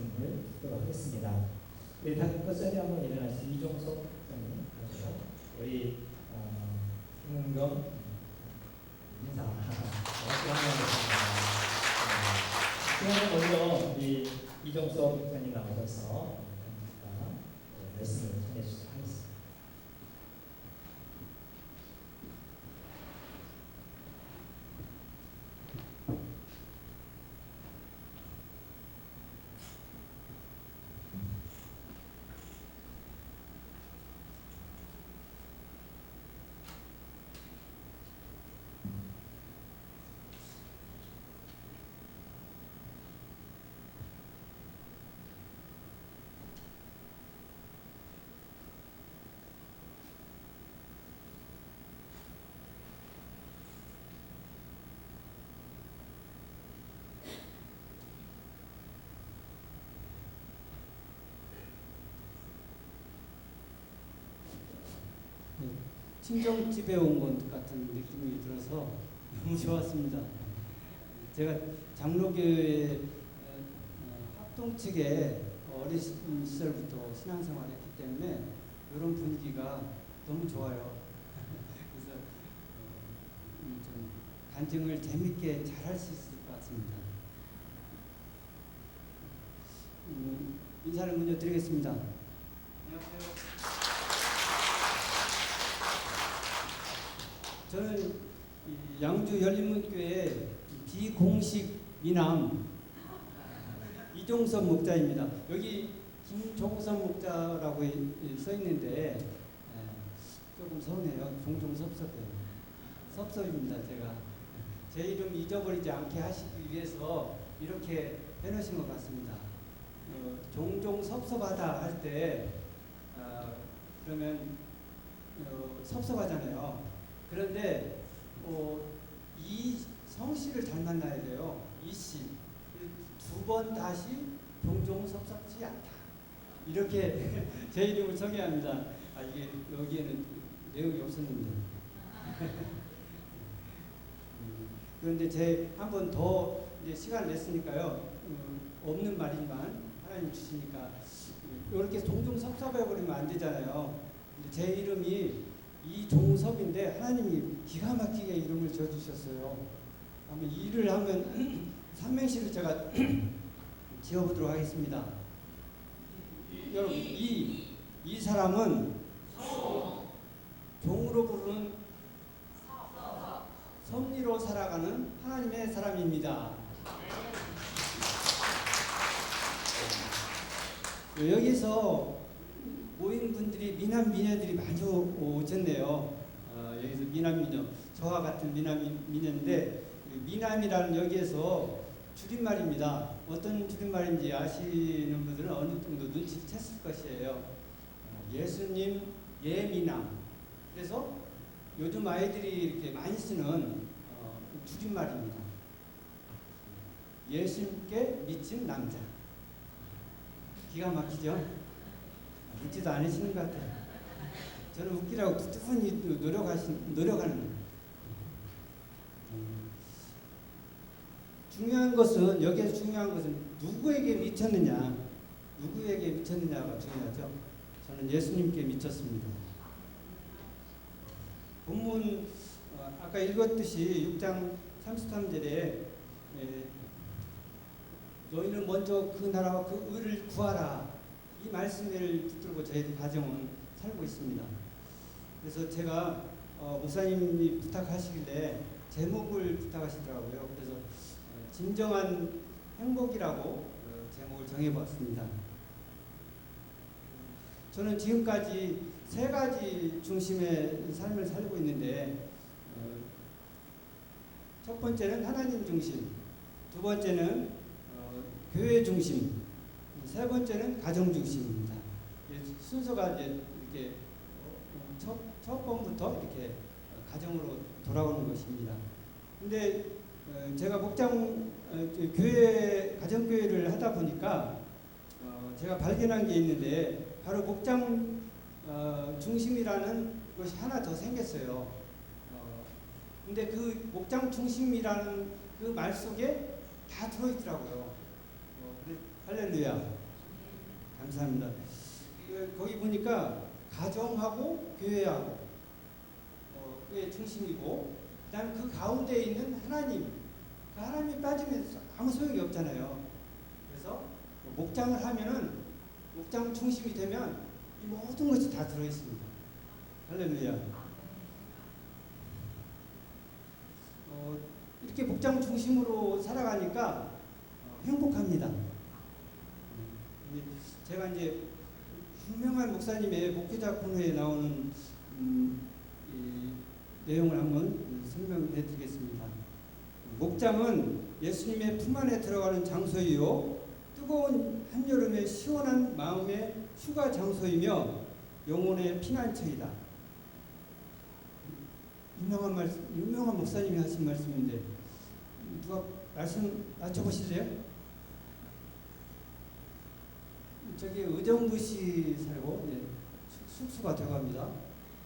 말씀을 듣도록 하겠습니다. 우리 다섯 자리 한번 일어나신 이종석 목사님 하시고 우리 김은경 인사 그러면 먼저 우리 이종석 목사님 나오셔서 말씀을 전해주시도록 하겠습니다. 친정집에 온 것 같은 느낌이 들어서 너무 좋았습니다. 제가 장로교회 합동 측에 어린 시절부터 신앙생활을 했기 때문에 이런 분위기가 너무 좋아요. 그래서 좀 간증을 재밌게 잘 할 수 있을 것 같습니다. 인사를 먼저 드리겠습니다. 안녕하세요. 저는 양주 열린문교회 비공식 미남 이종섭 목자입니다. 여기 김종섭 목자라고 써 있는데 조금 서운해요. 종종 섭섭해요. 섭섭입니다. 제가 제 이름 잊어버리지 않게 하시기 위해서 이렇게 해놓으신 것 같습니다. 종종 섭섭하다 할 때 그러면 섭섭하잖아요. 그런데 이 성씨를 잘 만나야 돼요. 이씨 두 번 다시 종종 섭섭지 않다. 이렇게 제 이름을 소개합니다. 이게 여기에는 내용이 없었는데. 그런데 제 한 번 더 이제 시간 냈으니까요. 없는 말이지만 하나님 주시니까 이렇게 종종 섭섭해 버리면 안 되잖아요. 제 이름이 이종섭인데 하나님이 기가 막히게 이름을 지어주셨어요. 아마 일을 하면 삼행시를 제가 지어보도록 하겠습니다. 여러분 이 사람은 종으로 부르는 섭리로 살아가는 하나님의 사람입니다. 여기서 모인 분들이 미남 미녀들이 많이 오셨네요. 여기서 미남 미녀, 저와 같은 미남 미녀인데 미남이라는 여기에서 줄임말입니다. 어떤 줄임말인지 아시는 분들은 어느 정도 눈치챘을 것이에요. 예수님 예미남. 그래서 요즘 아이들이 이렇게 많이 쓰는 줄임말입니다. 예수님께 미친 남자. 기가 막히죠? 웃지도 않으시는 것 같아요. 저는 웃기라고 꾸준히 노력하는. 중요한 것은 여기에서 중요한 것은 누구에게 미쳤느냐가 중요하죠. 저는 예수님께 미쳤습니다. 본문 아까 읽었듯이 6장 33절에 너희는 먼저 그 나라와 그 의를 구하라. 이 말씀을 붙들고 저희 가정은 살고 있습니다. 그래서 제가 목사님이 부탁하시길래 제목을 부탁하시더라고요. 그래서 진정한 행복이라고 제목을 정해봤습니다. 저는 지금까지 세 가지 중심의 삶을 살고 있는데 첫 번째는 하나님 중심, 두 번째는 교회 중심, 세 번째는 가정 중심입니다. 순서가 이제 이렇게 첫 번부터 이렇게 가정으로 돌아오는 것입니다. 근데 제가 교회 가정교회를 하다 보니까 제가 발견한 게 있는데 바로 목장 중심이라는 것이 하나 더 생겼어요. 근데 그 목장 중심이라는 그 말 속에 다 들어있더라고요. 하려니 할렐루야. 감사합니다. 거기 보니까 가정하고 교회하고 그게 중심이고, 그다음 그 가운데 있는 하나님, 그 하나님이 빠지면 아무 소용이 없잖아요. 그래서 목장을 하면은 목장 중심이 되면 이 모든 것이 다 들어 있습니다. 할렐루야. 이렇게 목장 중심으로 살아가니까 행복합니다. 제가 이제 유명한 목사님의 목회자 코너에 나오는 이 내용을 한번 설명해 드리겠습니다. 목장은 예수님의 품 안에 들어가는 장소이요, 뜨거운 한여름의 시원한 마음의 휴가 장소이며 영혼의 피난처이다. 유명한 목사님이 하신 말씀인데 누가 말씀 맞춰보실래요? 저기 의정부시 살고 숙수가 되어갑니다.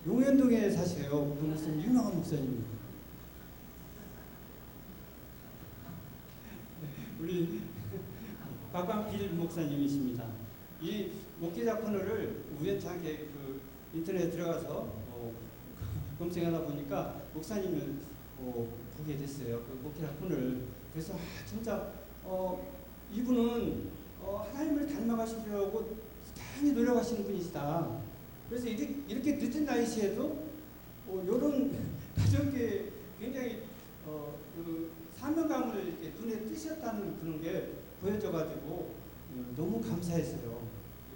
용현동에 사세요. 그 목사님 유명한 목사님입니다. 우리 박광필 목사님이십니다. 이 목회자 코너를 우연찮게 그 인터넷에 들어가서 검색하다 보니까 목사님을 보게 됐어요. 그 목회자 코너를. 그래서 진짜 이분은 하나님을 닮아가시려고 많이 노력하시는 분이시다. 그래서 이렇게 늦은 나이시에도 이런 가족의 굉장히 그 사명감을 이렇게 눈에 띄셨다는 그런 게 보여져가지고 너무 감사했어요.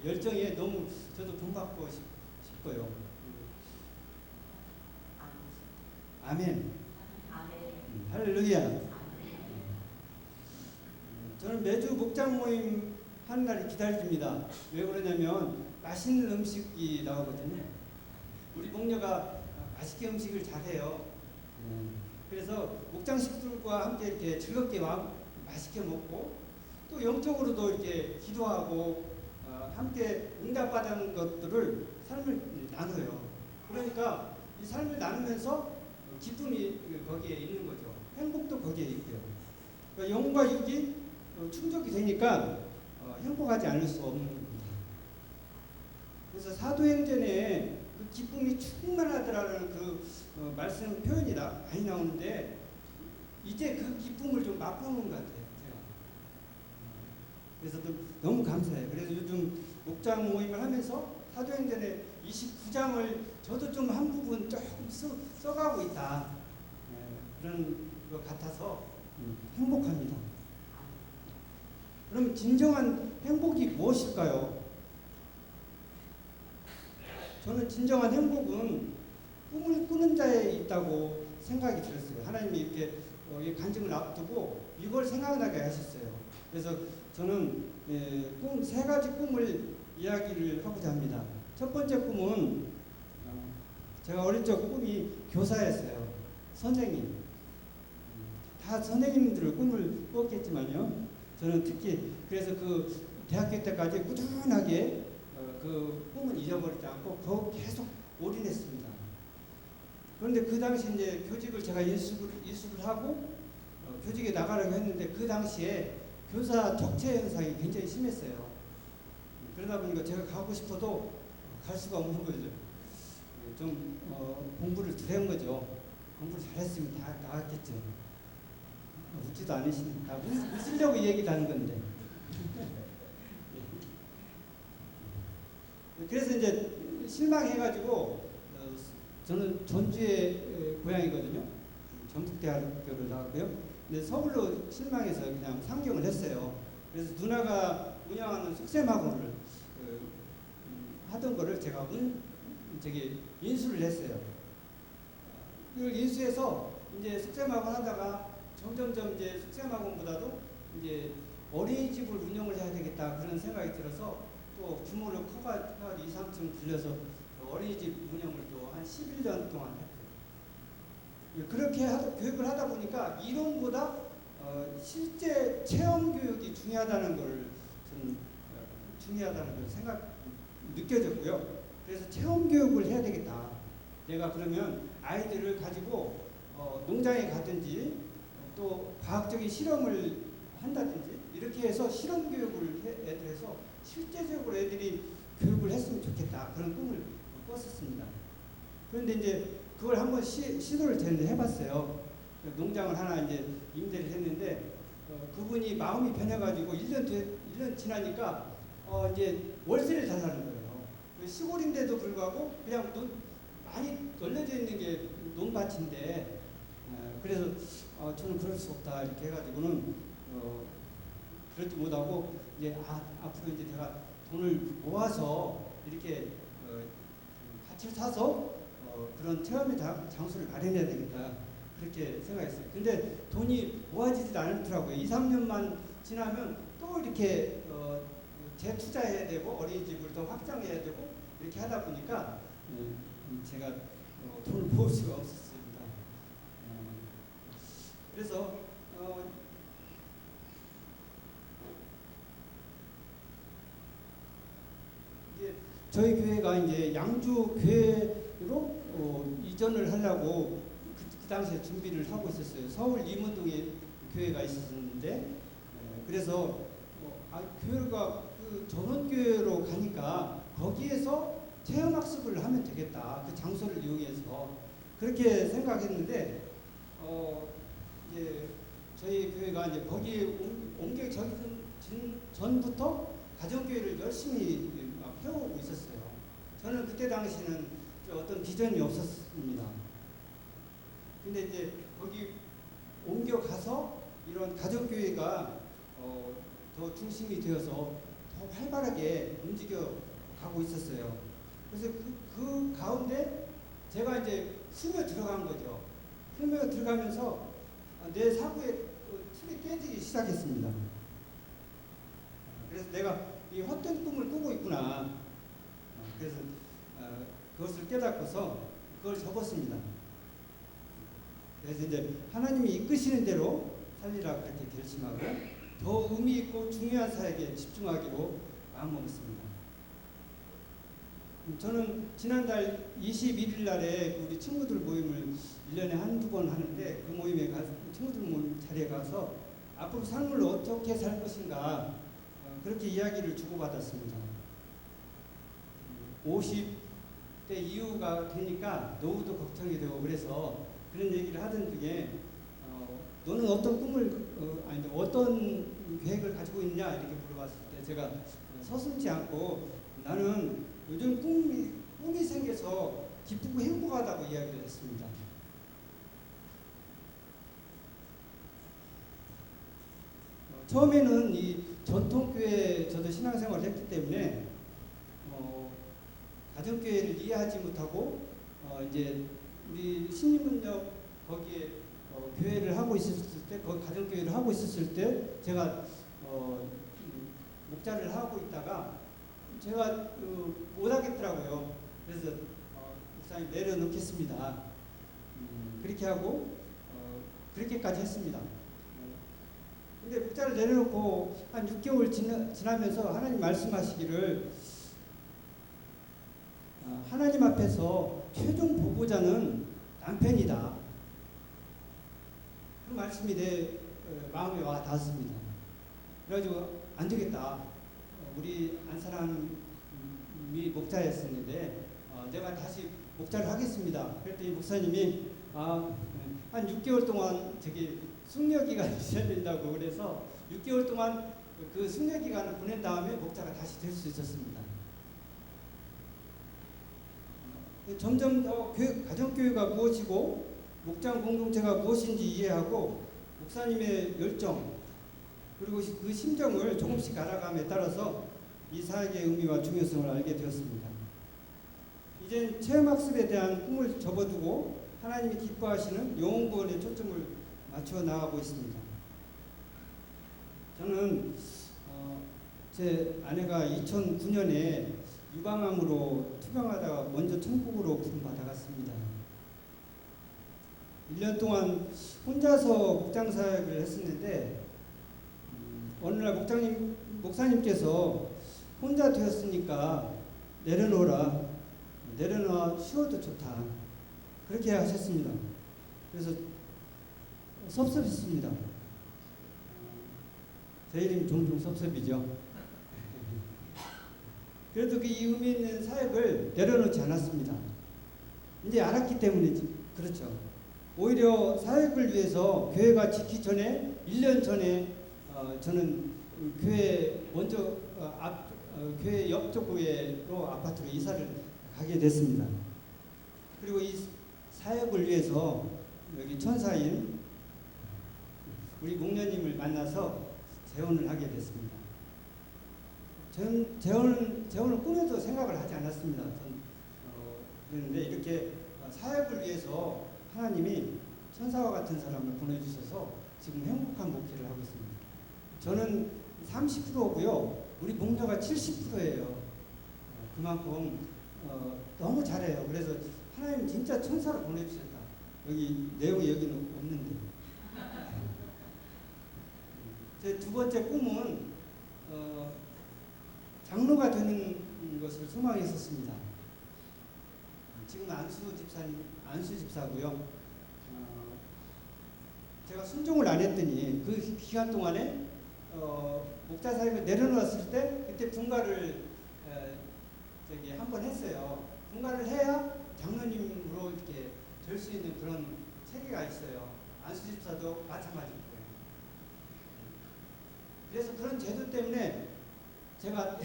열정에 너무 저도 본받고 싶고요. 아멘. 할렐루야. 저는 매주 목장 모임 하는 날이 기다려집니다. 왜 그러냐면 맛있는 음식이 나오거든요. 우리 목녀가 맛있게 음식을 잘해요. 그래서 목장 식구들과 함께 이렇게 즐겁게 맛있게 먹고, 또 영적으로도 이렇게 기도하고 함께 응답받은 것들을 삶을 나눠요. 그러니까 이 삶을 나누면서 기쁨이 거기에 있는 거죠. 행복도 거기에 있고요. 그러니까 영과 육이 충족이 되니까 행복하지 않을 수 없는 겁니다. 그래서 사도행전에 그 기쁨이 충만하더라는 그 말씀 표현이 많이 나오는데, 이제 그 기쁨을 좀 맛보는 것 같아요. 제가. 그래서 너무 감사해요. 그래서 요즘 목장 모임을 하면서 사도행전의 29장을 저도 좀 한 부분 조금 써가고 있다. 그런 것 같아서 행복합니다. 그럼 진정한 행복이 무엇일까요? 저는 진정한 행복은 꿈을 꾸는 자에 있다고 생각이 들었어요. 하나님이 이렇게 간증을 앞두고 이걸 생각나게 하셨어요. 그래서 저는 세 가지 꿈을 이야기를 하고자 합니다. 첫 번째 꿈은 제가 어릴 적 꿈이 교사였어요. 선생님. 다 선생님들을 꿈을 꿨겠지만요. 저는 특히 그래서 그 대학교 때까지 꾸준하게 그 꿈은 잊어버리지 않고 거기 계속 올인했습니다. 그런데 그 당시 이제 교직을 제가 이수를 하고 교직에 나가려고 했는데, 그 당시에 교사 적체 현상이 굉장히 심했어요. 그러다 보니까 제가 가고 싶어도 갈 수가 없는 거죠. 좀 공부를 덜 한 거죠. 공부를 잘했으면 다 나갔겠죠. 웃지도 않으시니까 웃으려고 얘기를 하는 건데. 그래서 이제 실망해가지고 저는 전주의 고향이거든요. 전북대학교를 나왔고요. 근데 서울로 실망해서 그냥 상경을 했어요. 그래서 누나가 운영하는 속셈학원을 하던 거를 제가 인수를 했어요. 이걸 인수해서 이제 속셈학원 하다가 점점점 이제 속셈학원보다도 이제 어린이집을 운영을 해야 되겠다 그런 생각이 들어서 또 규모를 커가 이상쯤 들려서 어린이집 운영을 또 한 11년 동안 했고요. 그렇게 교육을 하다 보니까 이론보다 실제 체험 교육이 중요하다는 걸 느껴졌고요. 그래서 체험 교육을 해야 되겠다. 내가 그러면 아이들을 가지고 농장에 가든지 또 과학적인 실험을 한다든지 이렇게 해서 실험 교육을 실제적으로 애들이 교육을 했으면 좋겠다 그런 꿈을 꿨었습니다. 그런데 이제 그걸 한번 시도를 해봤어요. 농장을 하나 이제 임대를 했는데 그분이 마음이 변해가지고 1년 지나니까 이제 월세를 달라는 거예요. 시골인데도 불구하고 그냥 많이 널려져 있는 게 논밭인데 그래서 저는 그럴 수 없다 이렇게 해가지고는 그렇지 못하고 이제 앞으로 이제 제가 돈을 모아서 이렇게 밭을 사서 그런 체험의 장소를 마련해야 되겠다 그렇게 생각했어요. 근데 돈이 모아지지 않더라고요. 2, 3년만 지나면 또 이렇게 재투자해야 되고 어린이집을 더 확장해야 되고 이렇게 하다 보니까 제가 돈을 모을 수가 없었습니다. 그래서 이제 저희 교회가 이제 양주 교회로 이전을 하려고 그 당시에 준비를 하고 있었어요. 서울 이문동에 교회가 있었는데 그래서 교회가 그 전원교회로 가니까 거기에서 체험학습을 하면 되겠다. 그 장소를 이용해서 그렇게 생각했는데 이제 저희 교회가 이제 거기에 옮겨 전부터 가정교회를 열심히 해오고 있었어요. 저는 그때 당시는 어떤 비전이 없었습니다. 근데 이제 거기 옮겨가서 이런 가정교회가 더 중심이 되어서 더 활발하게 움직여 가고 있었어요. 그래서 그 가운데 제가 이제 스며 들어간 거죠. 스며 들어가면서 내 사고의 틀이 깨지기 시작했습니다. 그래서 내가 이 헛된 꿈을 꾸고 있구나. 그래서 그것을 깨닫고서 그걸 접었습니다. 그래서 이제 하나님이 이끄시는 대로 살리라 그렇게 결심하고 더 의미 있고 중요한 사역에 집중하기로 마음먹었습니다. 저는 지난달 21일 날에 우리 친구들 모임을 1년에 한두 번 하는데 그 모임에 가서 친구들 모임 자리에 가서 앞으로 삶을 어떻게 살 것인가 그렇게 이야기를 주고받았습니다. 50대 이후가 되니까 노후도 걱정이 되고 그래서 그런 얘기를 하던 중에 너는 어떤 꿈을 어떤 계획을 가지고 있냐 이렇게 물어봤을 때 제가 서슴지 않고 나는 요즘 꿈이 생겨서 기쁘고 행복하다고 이야기를 했습니다. 처음에는 이 전통교회 저도 신앙생활을 했기 때문에 가정교회를 이해하지 못하고 이제 우리 신림문역 거기에 교회를 하고 있었을 때 거기 가정교회를 하고 있었을 때 제가 목자를 하고 있다가 제가 못하겠더라고요. 그래서 목사님 내려놓겠습니다. 그렇게 하고 그렇게까지 했습니다. 근데 목자를 내려놓고 한 6개월 지나면서 하나님 말씀하시기를 하나님 앞에서 최종 보고자는 남편이다. 그 말씀이 내 마음에 와 닿았습니다. 그래가지고 안 되겠다. 우리 안 사람이 목자였었는데 내가 다시 목자를 하겠습니다. 그랬더니 목사님이 한 6개월 동안 저기 숙려기간이 있어야 된다고 그래서 6개월 동안 그 숙려기간을 보낸 다음에 목자가 다시 될 수 있었습니다. 점점 더 가정교회가 무엇이고 목장 공동체가 무엇인지 이해하고 목사님의 열정 그리고 그 심정을 조금씩 알아감에 따라서 이 사역의 의미와 중요성을 알게 되었습니다. 이제 체험학습에 대한 꿈을 접어두고 하나님이 기뻐하시는 영혼구원에 초점을 맞춰 나가고 있습니다. 저는 제 아내가 2009년에 유방암으로 투병하다가 먼저 천국으로 부름받아갔습니다. 1년 동안 혼자서 목장 사역을 했었는데 어느 날 목사님께서 혼자 되었으니까 내려놓아 쉬어도 좋다 그렇게 하셨습니다. 그래서 섭섭했습니다. 제 이름 종종 섭섭이죠. 그래도 그 의미 있는 사역을 내려놓지 않았습니다. 이제 알았기 때문에 그렇죠. 오히려 사역을 위해서 교회가 짓기 전에 1년 전에 저는 교회 먼저 교회 옆쪽으로 아파트로 이사를 가게 됐습니다. 그리고 이 사역을 위해서 여기 천사인 우리 목녀님을 만나서 재혼을 하게 됐습니다. 재혼을 꿈에도 생각을 하지 않았습니다. 그런데 이렇게 사역을 위해서 하나님이 천사와 같은 사람을 보내주셔서 지금 행복한 목회를 하고 있습니다. 저는 30%고요. 우리 목녀가 70%예요. 그만큼 너무 잘해요. 그래서 하나님 진짜 천사를 보내주셨다. 여기 내용이 여기는 없는데. 제 두 번째 꿈은 장로가 되는 것을 소망했었습니다. 지금 안수 집사고요. 제가 순종을 안 했더니 그 기간 동안에 목자 사역을 내려놓았을 때 그때 분가를 한번 했어요. 분가를 해야 장로님으로 이렇게 될 수 있는 그런 세계가 있어요. 안수 집사도 마찬가지고요. 그래서 그런 제도 때문에 제가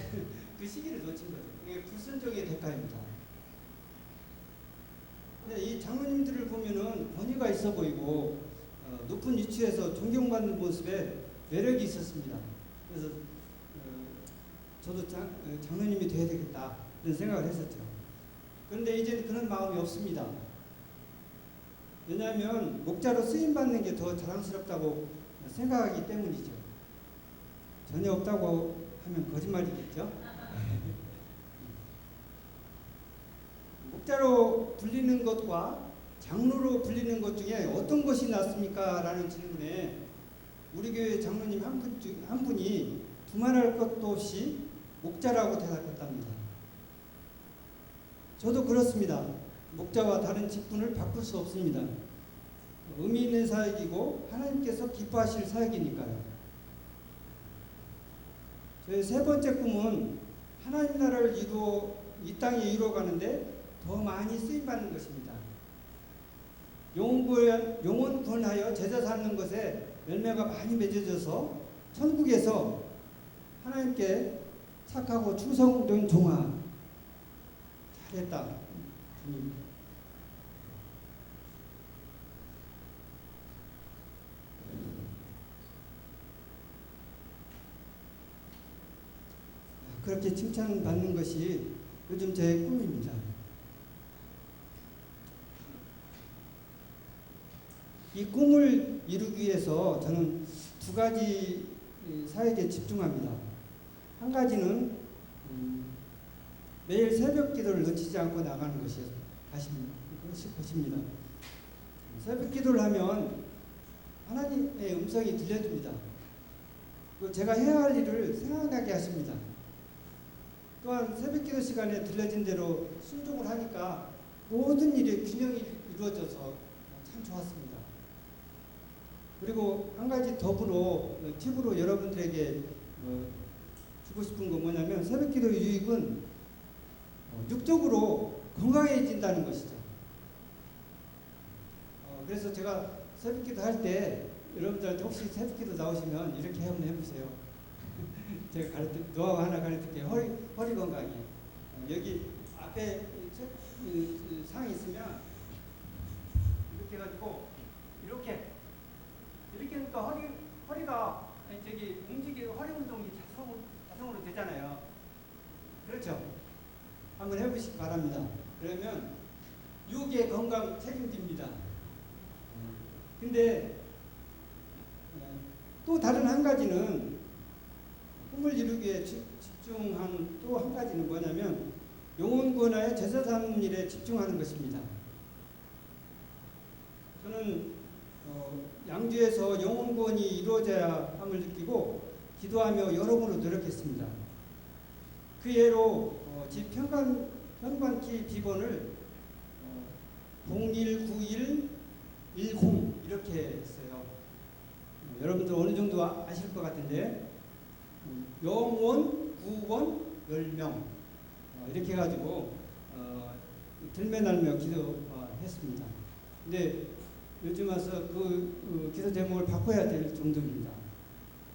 그 시기를 놓친 거죠. 이게 불순종의 대가입니다. 근데 이 장로님들을 보면은 권위가 있어 보이고 높은 위치에서 존경받는 모습에 매력이 있었습니다. 그래서 저도 장로님이 돼야 되겠다 이런 생각을 했었죠. 그런데 이제 그런 마음이 없습니다. 왜냐하면 목자로 쓰임 받는 게 더 자랑스럽다고 생각하기 때문이죠. 전혀 없다고 하면 거짓말이겠죠. 목자로 불리는 것과 장로로 불리는 것 중에 어떤 것이 낫습니까? 라는 질문에 우리 교회 장로님 한 분이 두말할 것도 없이 목자라고 대답했답니다. 저도 그렇습니다. 목자와 다른 직분을 바꿀 수 없습니다. 의미 있는 사역이고 하나님께서 기뻐하실 사역이니까요. 저의 세 번째 꿈은 하나님 나라를 이 땅에 이루어가는데 더 많이 쓰임받는 것입니다. 영혼 구원하여 제자 삼는 것에 열매가 많이 맺어져서 천국에서 하나님께 착하고 충성된 종아 잘했다. 그렇게 칭찬받는 것이 요즘 제 꿈입니다. 이 꿈을 이루기 위해서 저는 두 가지 사역에 집중합니다. 한 가지는 매일 새벽 기도를 놓치지 않고 나가는 것입니다. 새벽 기도를 하면 하나님의 음성이 들려줍니다. 그리고 제가 해야 할 일을 생각나게 하십니다. 또한 새벽 기도 시간에 들려진 대로 순종을 하니까 모든 일에 균형이 이루어져서 참 좋았습니다. 그리고 한 가지 더불어 팁으로 여러분들에게 주고 싶은 건 뭐냐면 새벽 기도 유익은 육적으로 건강해진다는 것이죠. 그래서 제가 새벽 기도 할 때 여러분들한테 혹시 새벽 기도 나오시면 이렇게 한번 해보세요. 제가 노하우 하나 가르칠게요. 허리 건강에. 여기 앞에 상이 있으면 이렇게 해가지고 이렇게 하니까 허리가 움직이고 허리 운동이 자동으로 되잖아요. 그렇죠? 한번 해보시기 바랍니다. 그러면 육의 건강 책임집니다. 근데 또 다른 한 가지는 꿈을 이루기에 집중한 또 한 가지는 뭐냐면 영혼 구원하여 제자 삼는 일에 집중하는 것입니다. 저는 양주에서 영혼 구원이 이루어져야 함을 느끼고 기도하며 여러모로 노력했습니다. 그 예로 집 현관키 비번을 019110 이렇게 했어요. 여러분들 어느 정도 아실 것 같은데 영혼, 구원, 10명 이렇게 해가지고 들매날며 기도했습니다. 근데 요즘 와서 그 기도 제목을 바꿔야 될 정도입니다.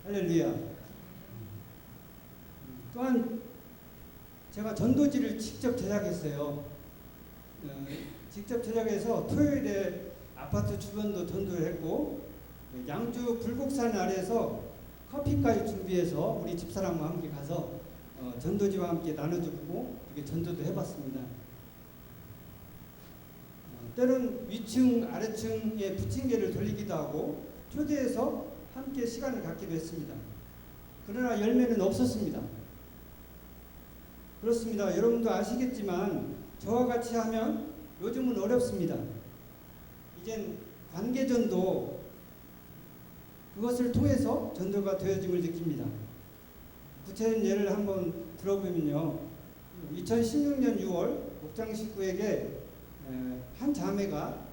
할렐루야. 또한 제가 전도지를 직접 제작했어요. 직접 제작해서 토요일에 아파트 주변도 전도를 했고, 양주 불곡산 아래에서 커피까지 준비해서 우리 집사람과 함께 가서 전도지와 함께 나눠주고 이렇게 전도도 해봤습니다. 때론 위층 아래층에 부침개를 돌리기도 하고 초대해서 함께 시간을 갖기도 했습니다. 그러나 열매는 없었습니다. 그렇습니다. 여러분도 아시겠지만 저와 같이 하면 요즘은 어렵습니다. 이젠 관계전도 그것을 통해서 전도가 되어짐을 느낍니다. 구체적인 예를 한번 들어보면요. 2016년 6월 목장 식구에게 한 자매가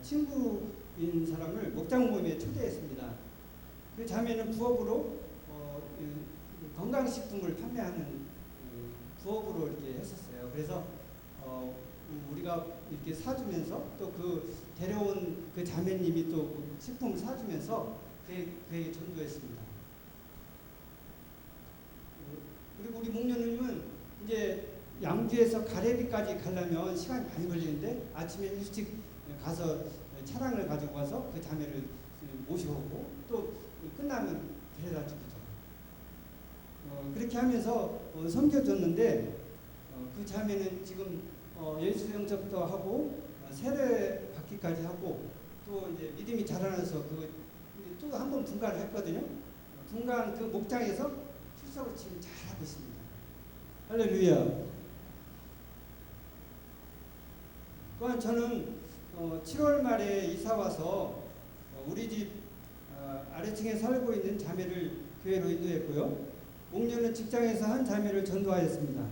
친구인 사람을 목장 모임에 초대했습니다. 그 자매는 부업으로 건강식품을 판매하는 부업으로 이렇게 했었어요. 그래서 우리가 이렇게 사주면서 또 그 데려온 그 자매님이 또 그 식품을 사주면서 그에게 전도했습니다. 그리고 우리 목련님은 이제 양주에서 가래비까지 가려면 시간이 많이 걸리는데 아침에 일찍 가서 차량을 가지고 와서 그 자매를 모셔오고 또 끝나면 데려다 주기도 그렇게 하면서 섬겨줬는데 그 자매는 지금 예수 영접도 하고 세례 받기까지 하고 또 이제 믿음이 자라나서 또 한 번 분가를 했거든요. 분간 그 목장에서 출석을 지금 잘하고 있습니다. 할렐루야. 또한 저는 7월 말에 이사 와서 우리 집 아래층에 살고 있는 자매를 교회로 인도했고요. 목련은 직장에서 한 자매를 전도하였습니다.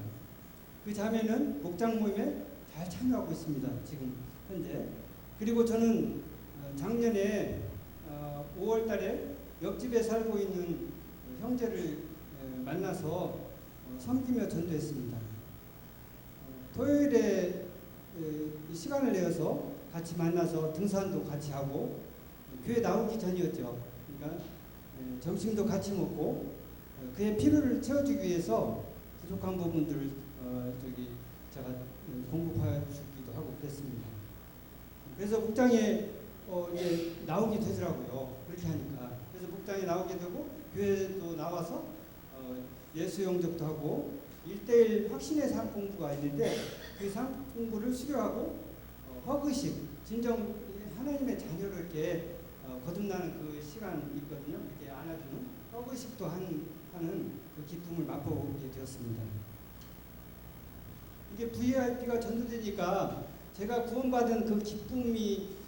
그 자매는 목장 모임에 잘 참여하고 있습니다. 지금 현재. 그리고 저는 작년에 5월 달에 옆집에 살고 있는 형제를 만나서 섬기며 전도했습니다. 토요일에 시간을 내어서 같이 만나서 등산도 같이 하고 교회 나오기 전이었죠. 그러니까 점심도 같이 먹고 그의 필요를 채워주기 위해서 부족한 부분들을 제가 공급해주기도 하고 그랬습니다. 그래서 목장에 나오게 되더라고요. 그렇게 하니까. 그래서 목장에 나오게 되고 교회도 나와서 예수 영접도 하고 1:1 확신의 삶 공부가 있는데 그 삶 공부를 수료하고 허그식 진정 하나님의 자녀로 이렇게 거듭나는 그 시간이 있거든요. 이렇게 안아주는 허그식도 하는 그 기쁨을 맛보게 되었습니다. 이게 VIP가 전도되니까 제가 구원받은 그 기쁨이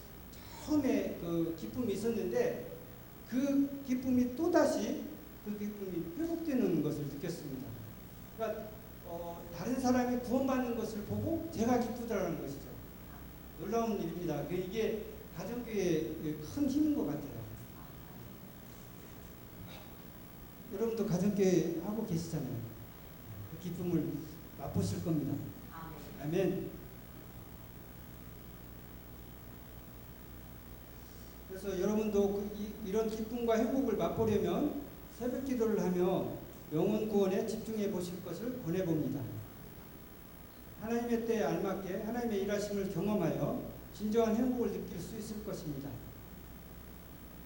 처음에 그 기쁨이 있었는데 그 기쁨이 또다시 그 기쁨이 회복되는 것을 느꼈습니다. 그러니까 다른 사람이 구원받는 것을 보고 제가 기쁘다는 것이죠. 놀라운 일입니다. 이게 가정교회의 큰 힘인 것 같아요. 여러분도 가정교회 하고 계시잖아요. 그 기쁨을 맛보실 겁니다. 아멘. 그래서 여러분도 이런 기쁨과 행복을 맛보려면 새벽 기도를 하며 영혼 구원에 집중해 보실 것을 권해봅니다. 하나님의 때에 알맞게 하나님의 일하심을 경험하여 진정한 행복을 느낄 수 있을 것입니다.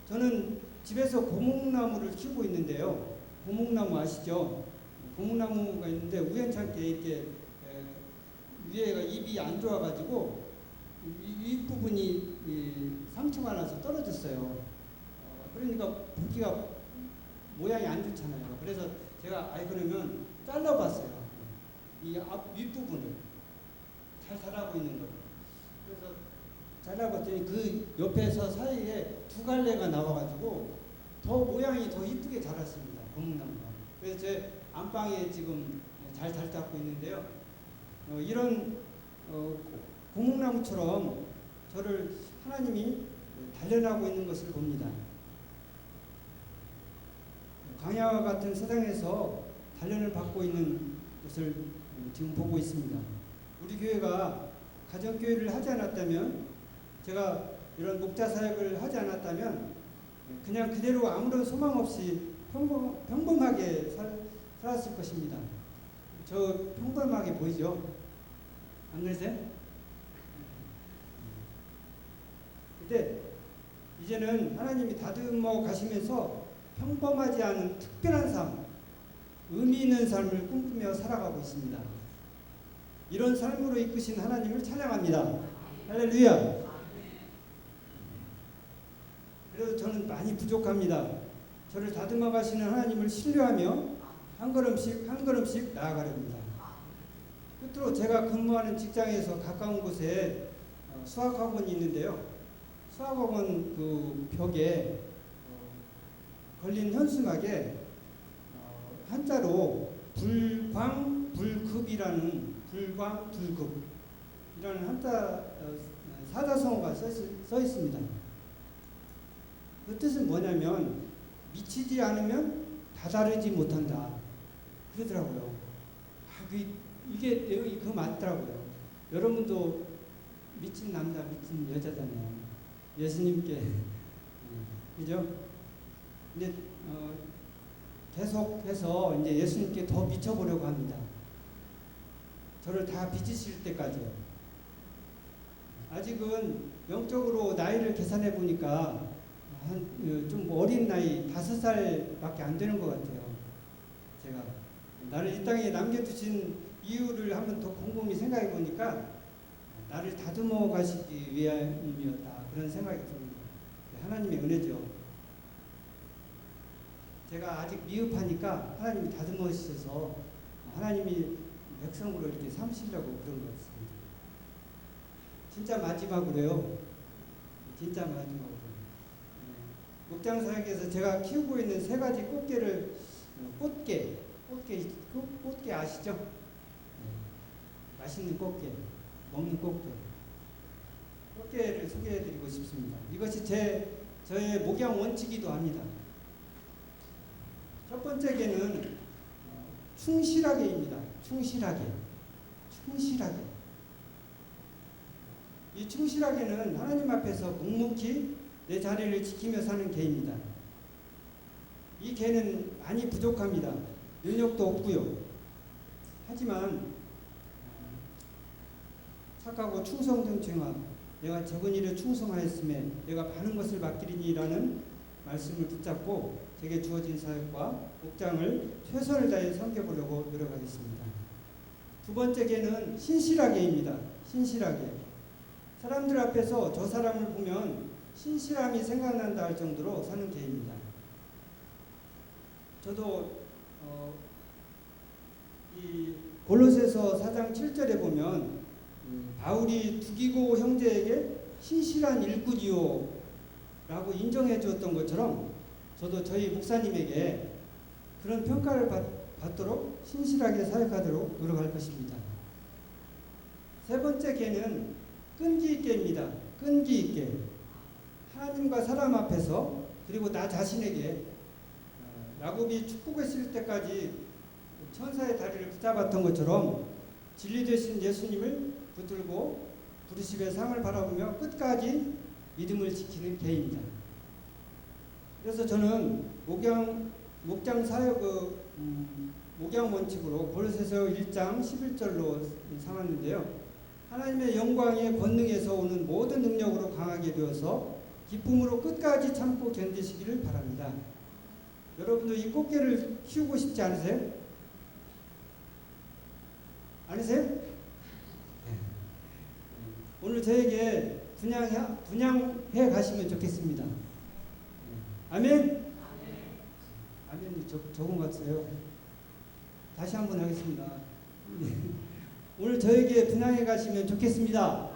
저는 집에서 고목나무를 키우고 있는데요. 고목나무 아시죠? 고목나무가 있는데 우연찮게 이렇게 위에가 잎이 안 좋아가지고 윗부분이 상처가 나서 떨어졌어요. 그러니까 붓기가 모양이 안 좋잖아요. 그래서 제가 그러면 잘라봤어요. 이 앞 윗부분을 잘 자라고 있는 걸. 그래서 잘라봤더니 그 옆에서 사이에 두 갈래가 나와가지고 더 모양이 더 이쁘게 자랐습니다. 고목나무가. 그래서 제 안방에 지금 잘 잡고 있는데요. 이런 고목나무처럼 저를 하나님이 단련하고 있는 것을 봅니다. 강야와 같은 세상에서 단련을 받고 있는 것을 지금 보고 있습니다. 우리 교회가 가정교회를 하지 않았다면, 제가 이런 목자 사역을 하지 않았다면 그냥 그대로 아무런 소망 없이 평범하게 살았을 것입니다. 저 평범하게 보이죠? 안 그러세요? 근데 이제는 하나님이 다듬어 가시면서 평범하지 않은 특별한 삶, 의미 있는 삶을 꿈꾸며 살아가고 있습니다. 이런 삶으로 이끄신 하나님을 찬양합니다. 할렐루야. 그래도 저는 많이 부족합니다. 저를 다듬어 가시는 하나님을 신뢰하며 한 걸음씩 한 걸음씩 나아가렵니다. 끝으로 제가 근무하는 직장에서 가까운 곳에 수학학원이 있는데요. 수학학원 그 벽에 걸린 현수막에 한자로 불광 불급이라는 한자 사자성어가 써 있습니다. 그 뜻은 뭐냐면 미치지 않으면 다다르지 못한다 그러더라고요. 이게 그 맞더라고요. 여러분도 미친 남자 미친 여자잖아요. 예수님께 그죠? 근데 계속해서 이제 예수님께 더 미쳐보려고 합니다. 저를 다 빚으실 때까지요. 아직은 영적으로 나이를 계산해 보니까 좀 어린 나이 5살밖에 안 되는 것 같아요. 제가 나를 이 땅에 남겨두신 이유를 한번 더 곰곰이 생각해 보니까 나를 다듬어 가시기 위함이었다 그런 생각이 듭니다. 하나님의 은혜죠. 제가 아직 미흡하니까 하나님이 다듬어 주셔서 하나님이 백성으로 이렇게 삼으시려고 그런 것 같습니다. 진짜 마지막으로요. 진짜 마지막으로. 목장 사역에서 제가 키우고 있는 3가지 꽃게를 꽃게 아시죠? 맛있는 꽃게, 먹는 꽃게를 소개해드리고 싶습니다. 이것이 저의 목양 원칙이기도 합니다. 첫 번째 개는 충실하게입니다. 충실하게. 이 충실하게는 하나님 앞에서 묵묵히 내 자리를 지키며 사는 개입니다. 이 개는 많이 부족합니다. 능력도 없고요. 하지만 착하고 충성된 죄가 내가 적은 일에 충성하였음에 내가 많은 것을 맡기리니라는 말씀을 붙잡고 제게 주어진 사역과 목장을 최선을 다해 섬겨보려고 노력하겠습니다. 두 번째 개는 신실하게입니다. 신실하게. 사람들 앞에서 저 사람을 보면 신실함이 생각난다 할 정도로 사는 개입니다. 저도 이 골로새서 4장 7절에 보면 바울이 두기고 형제에게 신실한 일꾼이요 라고 인정해 주었던 것처럼 저도 저희 목사님에게 그런 평가를 받도록 신실하게 사역하도록 노력할 것입니다. 세 번째 개는 끈기 있게입니다. 끈기 있게. 하나님과 사람 앞에서 그리고 나 자신에게 야곱이 축복했을 때까지 천사의 다리를 붙잡았던 것처럼 진리 되신 예수님을 붙들고 부르심의 상을 바라보며 끝까지 믿음을 지키는 개입니다. 그래서 저는 목장 사역의 목양 원칙으로 골로새서 1장 11절로 삼았는데요. 하나님의 영광의 권능에서 오는 모든 능력으로 강하게 되어서 기쁨으로 끝까지 참고 견디시기를 바랍니다. 여러분도 이 꽃게를 키우고 싶지 않으세요? 아니세요? 오늘 저에게 분양해 가시면 좋겠습니다. 아멘? 아멘이 적은 것 같아요. 다시 한번 하겠습니다. 오늘 저에게 분양해 가시면 좋겠습니다.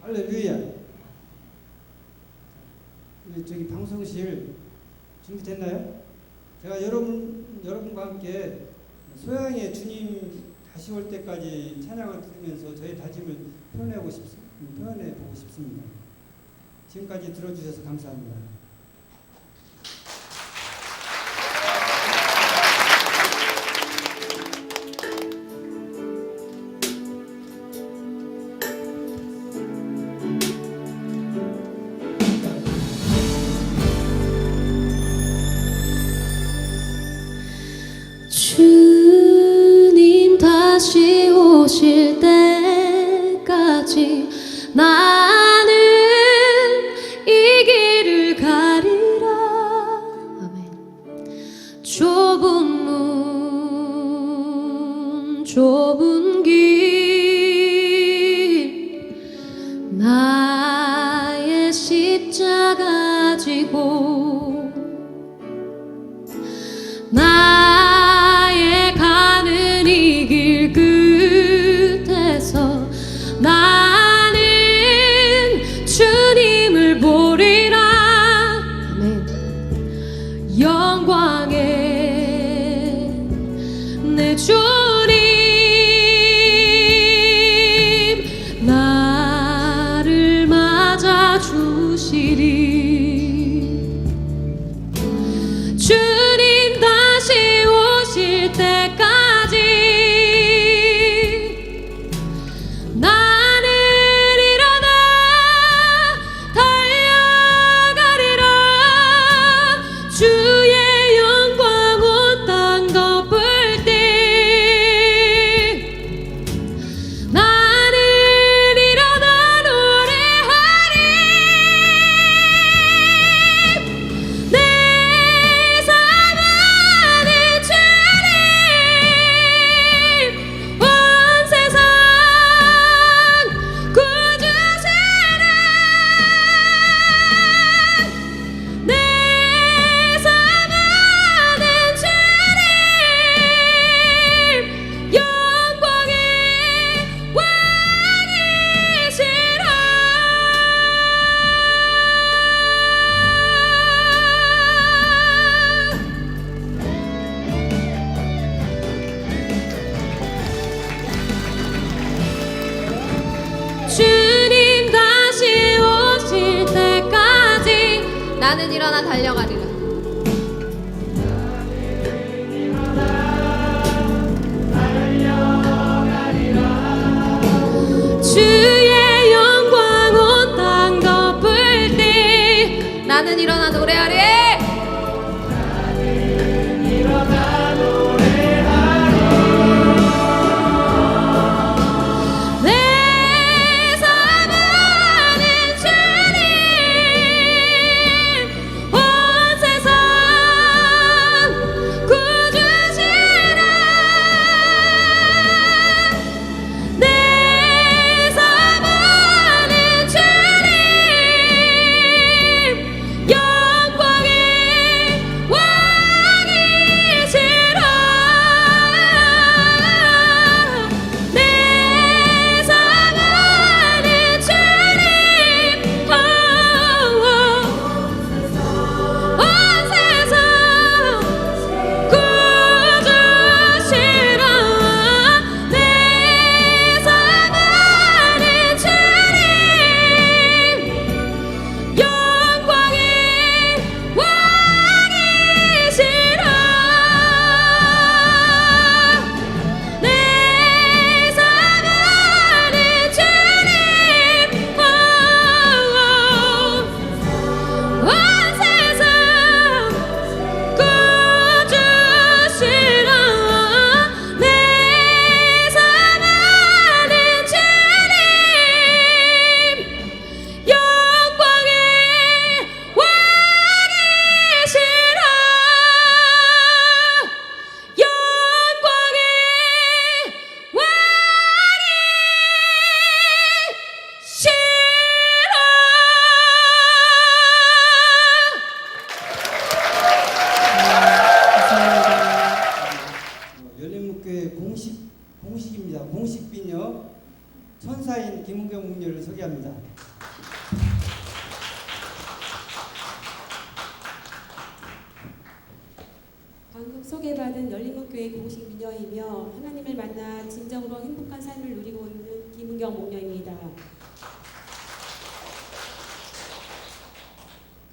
할렐루야. 저기 방송실 준비됐나요? 제가 여러분과 함께 소양의 주님 다시 올 때까지 찬양을 부르면서 저의 다짐을 표현해 보고 싶습니다. 지금까지 들어주셔서 감사합니다. 좁은 길 나의 십자가 지고 나의 가는 이 길 끝에서 나는 주님을 보리라. 아멘. 영광의 내 주님 나를 맞아 주시리. 주님 다시 오실 때까지 나는 일어나 달려가리라. 주의 영광 온 땅 덮을 때 나는 일어나 노래하리. 내 사랑하는 주님 온 세상 구주시라. 내 사랑하는 주님 영광의 왕이시라. 주님 다시 오실 때까지 나는 일어나 달려가리라. 주의 영광 온 땅 덮을 때 나는 일어나 노래하리. 내 사랑하는 주님 온 세상 구주시라. 내 사랑하는 주님 영광의 왕이시라. 내 사랑하는 주님 온 세상 구주시라. 내 사랑하는 주님 영광의 왕이시라. 내 사랑하는 주님 온 세상 구주시라. 내 사랑하는 주님 영광의 왕이시라. 영광의 열린목교회 공식입니다. 공식 비녀 천사인 김은경 목녀를 소개합니다. 방금 소개받은 열린목교회 공식 미녀이며 하나님을 만나 진정으로 행복한 삶을 누리고 있는 김은경 목녀입니다.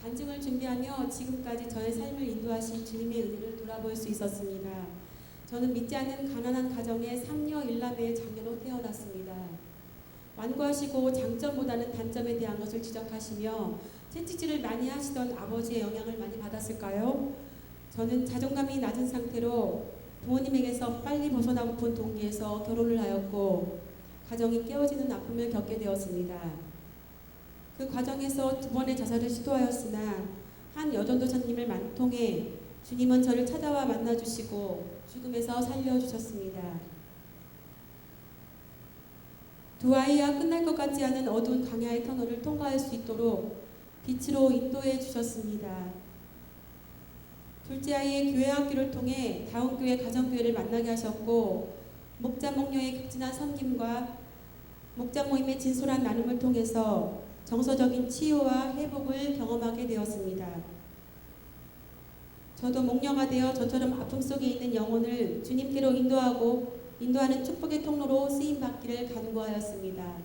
간증을 준비하며 지금까지 저의 삶을 인도하신 주님의 은혜를 돌아볼 수 있었습니다. 저는 믿지 않는 가난한 가정의 3녀 1남매의 자녀로 태어났습니다. 완고하시고 장점보다는 단점에 대한 것을 지적하시며 채찍질을 많이 하시던 아버지의 영향을 많이 받았을까요? 저는 자존감이 낮은 상태로 부모님에게서 빨리 벗어나고픈 동기에서 결혼을 하였고 가정이 깨어지는 아픔을 겪게 되었습니다. 그 과정에서 2번의 자살을 시도하였으나 한 여전도사님을 통해 주님은 저를 찾아와 만나주시고 죽음에서 살려주셨습니다. 두 아이와 끝날 것 같지 않은 어두운 광야의 터널을 통과할 수 있도록 빛으로 인도해 주셨습니다. 둘째 아이의 교회 학교를 통해 다운교회 가정교회를 만나게 하셨고 목자 목녀의 극진한 섬김과 목자 모임의 진솔한 나눔을 통해서 정서적인 치유와 회복을 경험하게 되었습니다. 저도 목녀가 되어 저처럼 아픔 속에 있는 영혼을 주님께로 인도하는 축복의 통로로 쓰임받기를 간구하였습니다.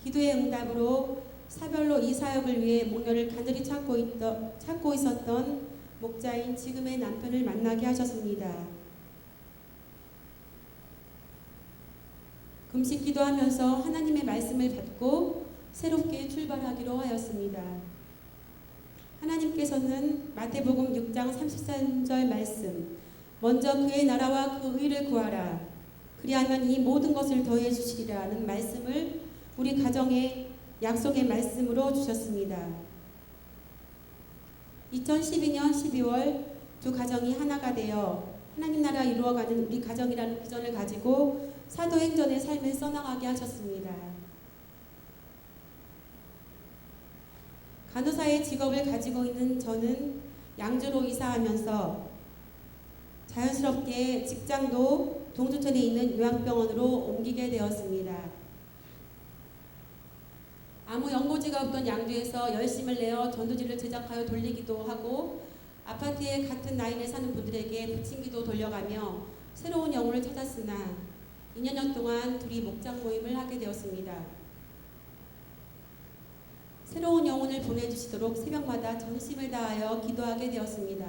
기도의 응답으로 사별로 이 사역을 위해 목녀를 간절히 찾고 있었던 목자인 지금의 남편을 만나게 하셨습니다. 금식 기도하면서 하나님의 말씀을 받고 새롭게 출발하기로 하였습니다. 하나님께서는 마태복음 6장 33절 말씀, 먼저 그의 나라와 그 의를 구하라. 그리하면 이 모든 것을 더해 주시리라는 말씀을 우리 가정에 약속의 말씀으로 주셨습니다. 2012년 12월 두 가정이 하나가 되어 하나님 나라 이루어가는 우리 가정이라는 비전을 가지고 사도행전의 삶을 써나가게 하셨습니다. 간호사의 직업을 가지고 있는 저는 양주로 이사하면서 자연스럽게 직장도 동두천에 있는 요양병원으로 옮기게 되었습니다. 아무 연고지가 없던 양주에서 열심을 내어 전도지를 제작하여 돌리기도 하고 아파트에 같은 라인에 사는 분들에게 부침기도 돌려가며 새로운 영혼을 찾았으나 2년여 동안 둘이 목장 모임을 하게 되었습니다. 새로운 영혼을 보내주시도록 새벽마다 전심을 다하여 기도하게 되었습니다.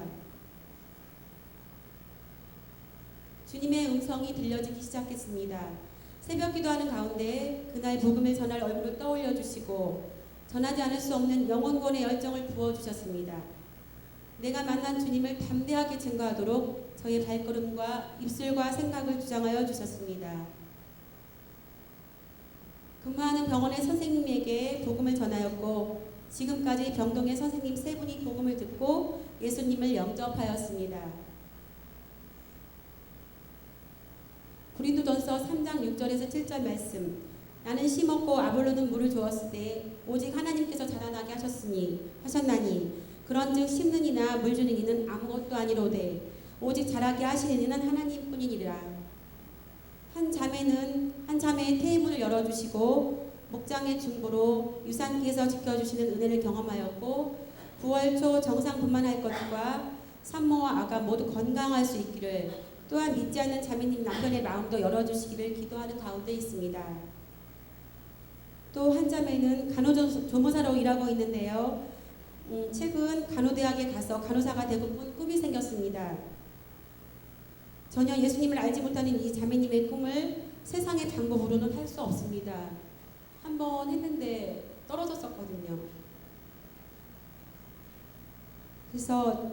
주님의 음성이 들려지기 시작했습니다. 새벽 기도하는 가운데 그날 복음을 전할 얼굴을 떠올려 주시고 전하지 않을 수 없는 영혼권의 열정을 부어주셨습니다. 내가 만난 주님을 담대하게 증거하도록 저의 발걸음과 입술과 생각을 주장하여 주셨습니다. 근무하는 병원의 선생님에게 복음을 전하였고 지금까지 병동의 선생님 3분이 복음을 듣고 예수님을 영접하였습니다. 고린도전서 3장 6절에서 7절 말씀, 나는 심었고 아볼로는 물을 주었을 때 오직 하나님께서 자라나게 하셨나니 그런즉 심는 이나 물 주는 이는 아무것도 아니로되 오직 자라게 하시는 이는 하나님뿐이니라. 한 자매의 태의문을 열어주시고 목장의 중보로 유산기에서 지켜주시는 은혜를 경험하였고 9월 초 정상 분만할 것과 산모와 아가 모두 건강할 수 있기를, 또한 믿지 않는 자매님 남편의 마음도 열어주시기를 기도하는 가운데 있습니다. 또 한 자매는 간호조무사로 일하고 있는데요. 최근 간호대학에 가서 간호사가 되고픈 꿈이 생겼습니다. 전혀 예수님을 알지 못하는 이 자매님의 꿈을 세상의 방법으로는 할 수 없습니다. 한번 했는데 떨어졌었거든요. 그래서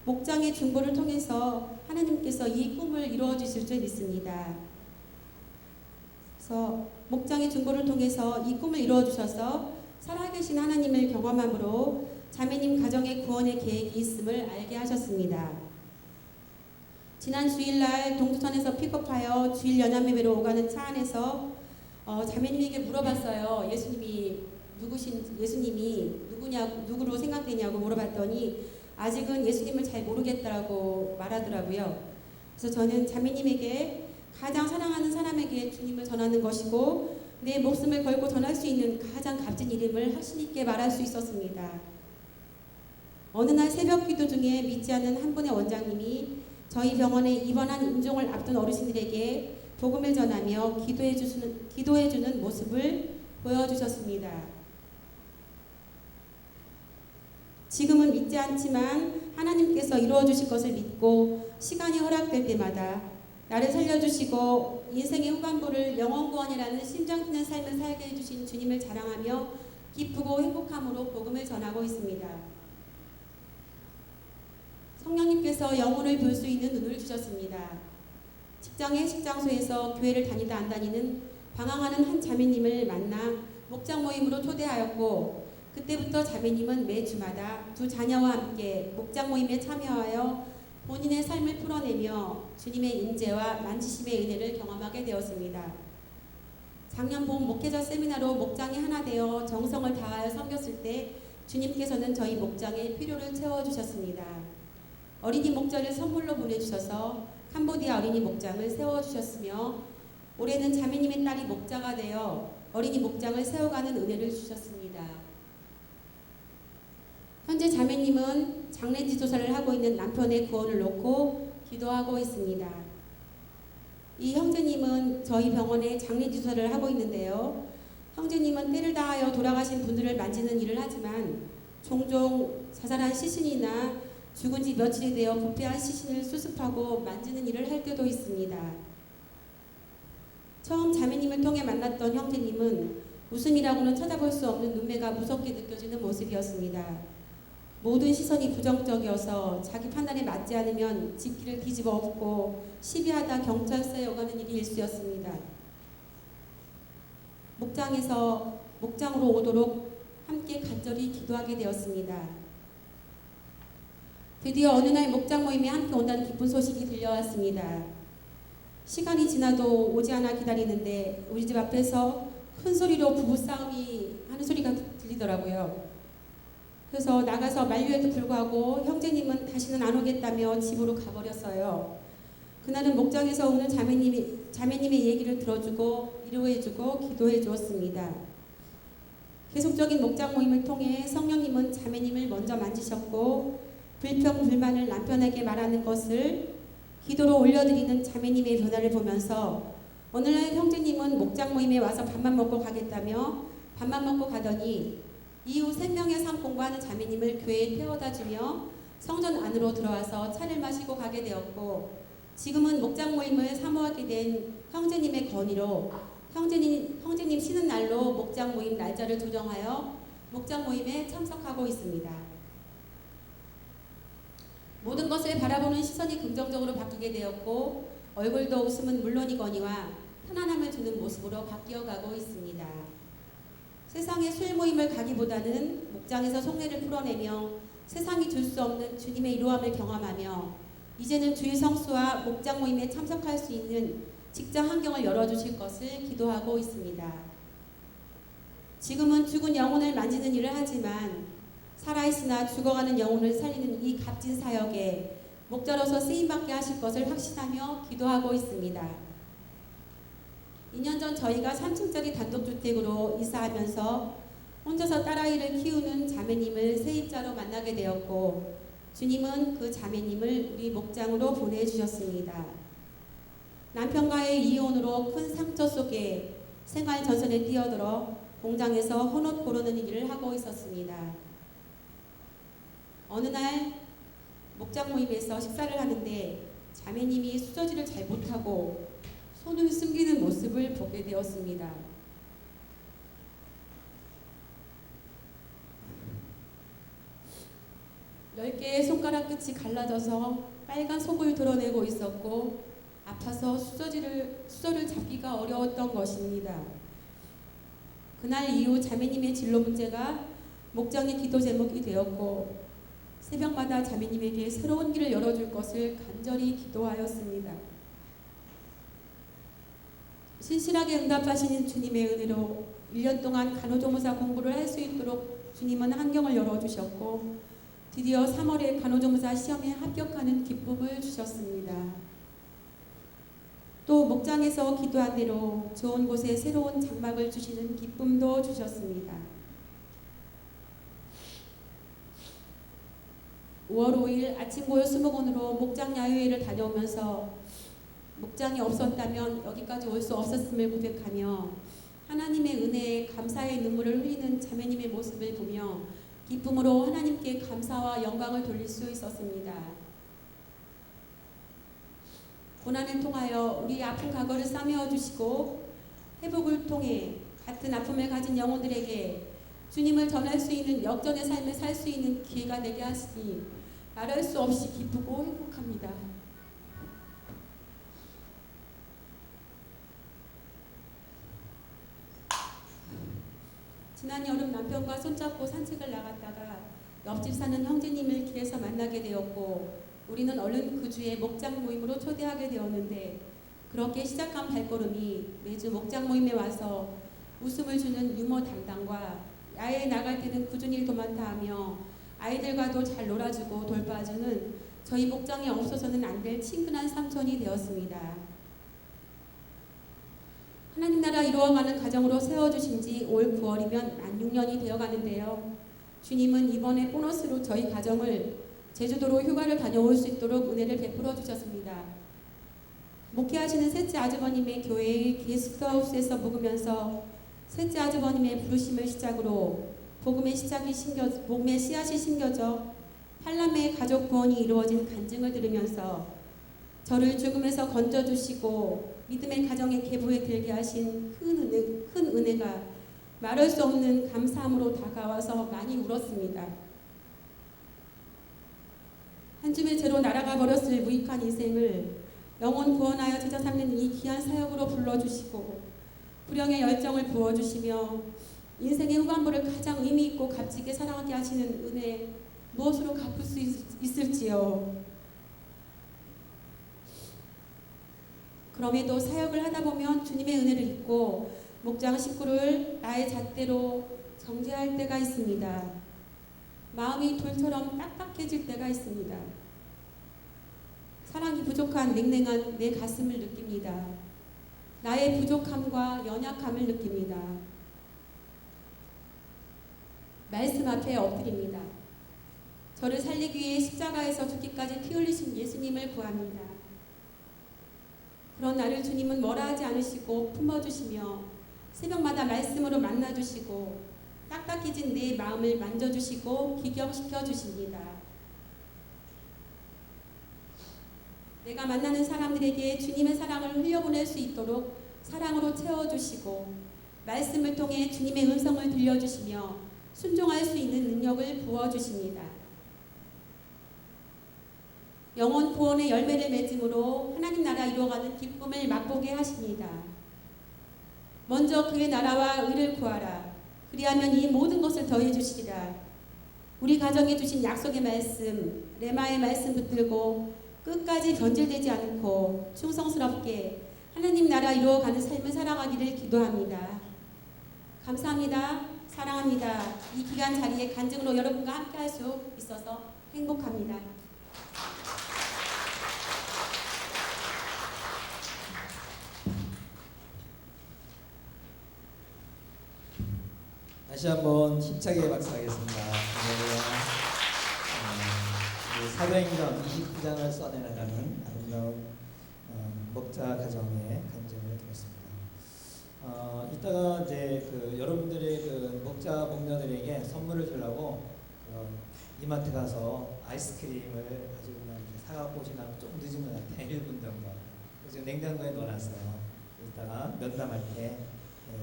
목장의 중보를 통해서 하나님께서 이 꿈을 이루어 주실 줄 믿습니다. 그래서 목장의 중보를 통해서 이 꿈을 이루어 주셔서 살아계신 하나님을 경험함으로 자매님 가정의 구원의 계획이 있음을 알게 하셨습니다. 지난 주일날 동두천에서 픽업하여 주일 연합예배로 오가는 차 안에서 자매님에게 물어봤어요. 예수님이 누구로 생각되냐고 물어봤더니 아직은 예수님을 잘 모르겠다고 말하더라고요. 그래서 저는 자매님에게 가장 사랑하는 사람에게 주님을 전하는 것이고 내 목숨을 걸고 전할 수 있는 가장 값진 이름을 확신 있게 말할 수 있었습니다. 어느 날 새벽 기도 중에 믿지 않는 한 분의 원장님이 저희 병원에 입원한 임종을 앞둔 어르신들에게 복음을 전하며 기도해주는 모습을 보여주셨습니다. 지금은 믿지 않지만 하나님께서 이루어주실 것을 믿고 시간이 허락될 때마다 나를 살려주시고 인생의 후반부를 영원구원이라는 심장 뛰는 삶을 살게 해주신 주님을 자랑하며 기쁘고 행복함으로 복음을 전하고 있습니다. 성령님께서 영혼을 볼 수 있는 눈을 주셨습니다. 직장의 식장소에서 교회를 다니다 안 다니는 방황하는 한 자매님을 만나 목장 모임으로 초대하였고 그때부터 자매님은 매 주마다 두 자녀와 함께 목장 모임에 참여하여 본인의 삶을 풀어내며 주님의 임재와 만지심의 은혜를 경험하게 되었습니다. 작년 봄 목회자 세미나로 목장이 하나 되어 정성을 다하여 섬겼을 때 주님께서는 저희 목장의 필요를 채워주셨습니다. 어린이 목자를 선물로 보내주셔서 캄보디아 어린이 목장을 세워주셨으며 올해는 자매님의 딸이 목자가 되어 어린이 목장을 세워가는 은혜를 주셨습니다. 현재 자매님은 장례지도사를 하고 있는 남편의 구원을 놓고 기도하고 있습니다. 이 형제님은 저희 병원에 장례지도사를 하고 있는데요. 형제님은 때를 다하여 돌아가신 분들을 만지는 일을 하지만 종종 자살한 시신이나 죽은 지 며칠이 되어 부패한 시신을 수습하고 만지는 일을 할 때도 있습니다. 처음 자매님을 통해 만났던 형제님은 웃음이라고는 찾아볼 수 없는 눈매가 무섭게 느껴지는 모습이었습니다. 모든 시선이 부정적이어서 자기 판단에 맞지 않으면 집기를 뒤집어 엎고 시비하다 경찰서에 오가는 일이 일쑤였습니다. 목장으로 오도록 함께 간절히 기도하게 되었습니다. 드디어 어느 날 목장 모임에 함께 온다는 기쁜 소식이 들려왔습니다. 시간이 지나도 오지 않아 기다리는데 우리 집 앞에서 큰 소리로 부부싸움이 하는 소리가 들리더라고요. 그래서 나가서 만류에도 불구하고 형제님은 다시는 안 오겠다며 집으로 가버렸어요. 그날은 목장에서 오는 자매님의 얘기를 들어주고 위로해주고 기도해 주었습니다. 계속적인 목장 모임을 통해 성령님은 자매님을 먼저 만지셨고 불평 불만을 남편에게 말하는 것을 기도로 올려드리는 자매님의 변화를 보면서 어느 날 형제님은 목장 모임에 와서 밥만 먹고 가겠다며 밥만 먹고 가더니 이후 생명의 삶 공부하는 자매님을 교회에 태워다주며 성전 안으로 들어와서 차를 마시고 가게 되었고 지금은 목장 모임을 사모하게 된 형제님의 건의로 형제님 쉬는 날로 목장 모임 날짜를 조정하여 목장 모임에 참석하고 있습니다. 모든 것을 바라보는 시선이 긍정적으로 바뀌게 되었고 얼굴도 웃음은 물론이거니와 편안함을 주는 모습으로 바뀌어가고 있습니다. 세상에 술 모임을 가기보다는 목장에서 속내를 풀어내며 세상이 줄 수 없는 주님의 이로함을 경험하며 이제는 주일 성수와 목장 모임에 참석할 수 있는 직장 환경을 열어주실 것을 기도하고 있습니다. 지금은 죽은 영혼을 만지는 일을 하지만 살아있으나 죽어가는 영혼을 살리는 이 값진 사역에 목자로서 쓰임받게 하실 것을 확신하며 기도하고 있습니다. 2년 전 저희가 3층짜리 단독주택으로 이사하면서 혼자서 딸아이를 키우는 자매님을 세입자로 만나게 되었고 주님은 그 자매님을 우리 목장으로 보내주셨습니다. 남편과의 이혼으로 큰 상처 속에 생활 전선에 뛰어들어 공장에서 헌옷 고르는 일을 하고 있었습니다. 어느 날 목장 모임에서 식사를 하는데 자매님이 수저질을 잘 못하고 손을 숨기는 모습을 보게 되었습니다. 열 개의 손가락 끝이 갈라져서 빨간 속을 드러내고 있었고 아파서 수저를 잡기가 어려웠던 것입니다. 그날 이후 자매님의 진로 문제가 목장의 기도 제목이 되었고 새벽마다 자매님에게 새로운 길을 열어줄 것을 간절히 기도하였습니다. 신실하게 응답하시는 주님의 은혜로 1년 동안 간호조무사 공부를 할 수 있도록 주님은 환경을 열어주셨고 드디어 3월에 간호조무사 시험에 합격하는 기쁨을 주셨습니다. 또 목장에서 기도한 대로 좋은 곳에 새로운 장막을 주시는 기쁨도 주셨습니다. 5월 5일 아침 고요 수목원으로 목장 야유회를 다녀오면서 목장이 없었다면 여기까지 올 수 없었음을 고백하며 하나님의 은혜에 감사의 눈물을 흘리는 자매님의 모습을 보며 기쁨으로 하나님께 감사와 영광을 돌릴 수 있었습니다. 고난을 통하여 우리 아픈 과거를 싸매어 주시고 회복을 통해 같은 아픔을 가진 영혼들에게 주님을 전할 수 있는 역전의 삶을 살 수 있는 기회가 되게 하시니 말할 수 없이 기쁘고 행복합니다. 지난 여름 남편과 손잡고 산책을 나갔다가 옆집 사는 형제님을 길에서 만나게 되었고 우리는 얼른 그 주에 목장 모임으로 초대하게 되었는데 그렇게 시작한 발걸음이 매주 목장 모임에 와서 웃음을 주는 유머 담당과 야외에 나갈 때는 꾸준히 도맡아 하며 아이들과도 잘 놀아주고 돌봐주는 저희 목장에 없어서는 안 될 친근한 삼촌이 되었습니다. 하나님 나라 이루어가는 가정으로 세워주신 지 올 9월이면 만 6년이 되어가는데요. 주님은 이번에 보너스로 저희 가정을 제주도로 휴가를 다녀올 수 있도록 은혜를 베풀어 주셨습니다. 목회하시는 셋째 아주버님의 교회의 게스트하우스에서 묵으면서 셋째 아주버님의 부르심을 시작으로 복음의 씨앗이 심겨져 팔남매의 가족 구원이 이루어진 간증을 들으면서 저를 죽음에서 건져주시고 믿음의 가정의 계보에 들게 하신 큰 은혜가 말할 수 없는 감사함으로 다가와서 많이 울었습니다. 한 줌의 죄로 날아가 버렸을 무익한 인생을 영혼 구원하여 제자 삼는 이 귀한 사역으로 불러주시고 불령의 열정을 부어주시며 인생의 후반부를 가장 의미 있고 값지게 사랑하게 하시는 은혜 무엇으로 갚을 수 있을지요. 그럼에도 사역을 하다 보면 주님의 은혜를 잊고 목장 식구를 나의 잣대로 정죄할 때가 있습니다. 마음이 돌처럼 딱딱해질 때가 있습니다. 사랑이 부족한 냉랭한 내 가슴을 느낍니다. 나의 부족함과 연약함을 느낍니다. 말씀 앞에 엎드립니다. 저를 살리기 위해 십자가에서 죽기까지 피 흘리신 예수님을 구합니다. 그런 나를 주님은 뭐라 하지 않으시고 품어주시며 새벽마다 말씀으로 만나주시고 딱딱해진 내 마음을 만져주시고 기경시켜 주십니다. 내가 만나는 사람들에게 주님의 사랑을 흘려보낼 수 있도록 사랑으로 채워주시고 말씀을 통해 주님의 음성을 들려주시며 순종할 수 있는 능력을 부어주십니다. 영혼 구원의 열매를 맺음으로 하나님 나라 이루어가는 기쁨을 맛보게 하십니다. 먼저 그의 나라와 의를 구하라. 그리하면 이 모든 것을 더해 주시리라. 우리 가정에 주신 약속의 말씀, 레마의 말씀 붙들고 끝까지 변질되지 않고 충성스럽게 하나님 나라 이루어가는 삶을 살아가기를 기도합니다. 감사합니다. 사랑합니다. 이 귀한 자리에 간증으로 여러분과 함께 할 수 있어서 행복합니다. 다시 한번 힘차게 박수하겠습니다. 사도행전 29장을 써내나가는 아름다운 목자 가정의 간증을 들었습니다. 이따가 이제 여러분들의 목자 목녀들에게 선물을 주려고 이마트 가서 아이스크림을 가지고 사갖고 오시려면 조금 늦은 것 같아요. 1분 정도. 지금 냉장고에 넣어놨어요. 이따가 면담할 때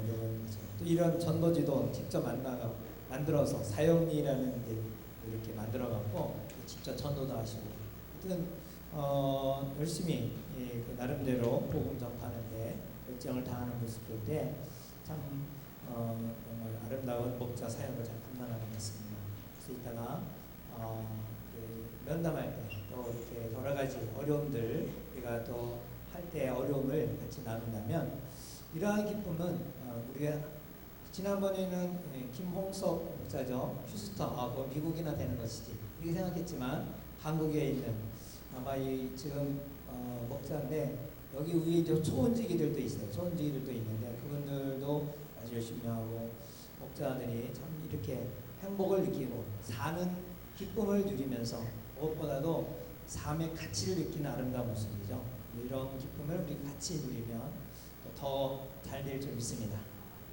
여러분 또 이런 전도지도 직접 만들어서 사용리라는 데 이렇게 만들어갖고 직접 전도도 하시고 하여튼 열심히 나름대로 복음 전파하는데 열정을 다하는 모습 볼 때 참 정말 아름다운 목자 사역을 잘 감당하는 것 같습니다. 그래서 이따가 면담할 때 또 이렇게 여러 가지 어려움들 우리가 또 할 때 어려움을 같이 나눈다면 이러한 기쁨은 우리가 지난번에는 김홍석 목사죠. 휴스턴, 미국이나 되는 것이지 이렇게 생각했지만 한국에 있는 아마 지금 목사인데 여기 위에 이제 초원지기들도 있어요. 초원지기들도 있는데 그분들도 아주 열심히 하고 목자들이 참 이렇게 행복을 느끼고 사는 기쁨을 누리면서 무엇보다도 삶의 가치를 느끼는 아름다운 모습이죠. 이런 기쁨을 우리 같이 누리면 더 잘 될 줄 믿습니다.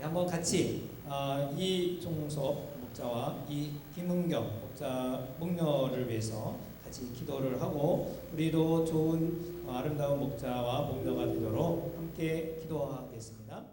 한번 같이 이종섭 목자와 이 김은경 목녀를 위해서 같이 기도를 하고 우리도 좋은 아름다운 목자와 목녀가 되도록 함께 기도하겠습니다.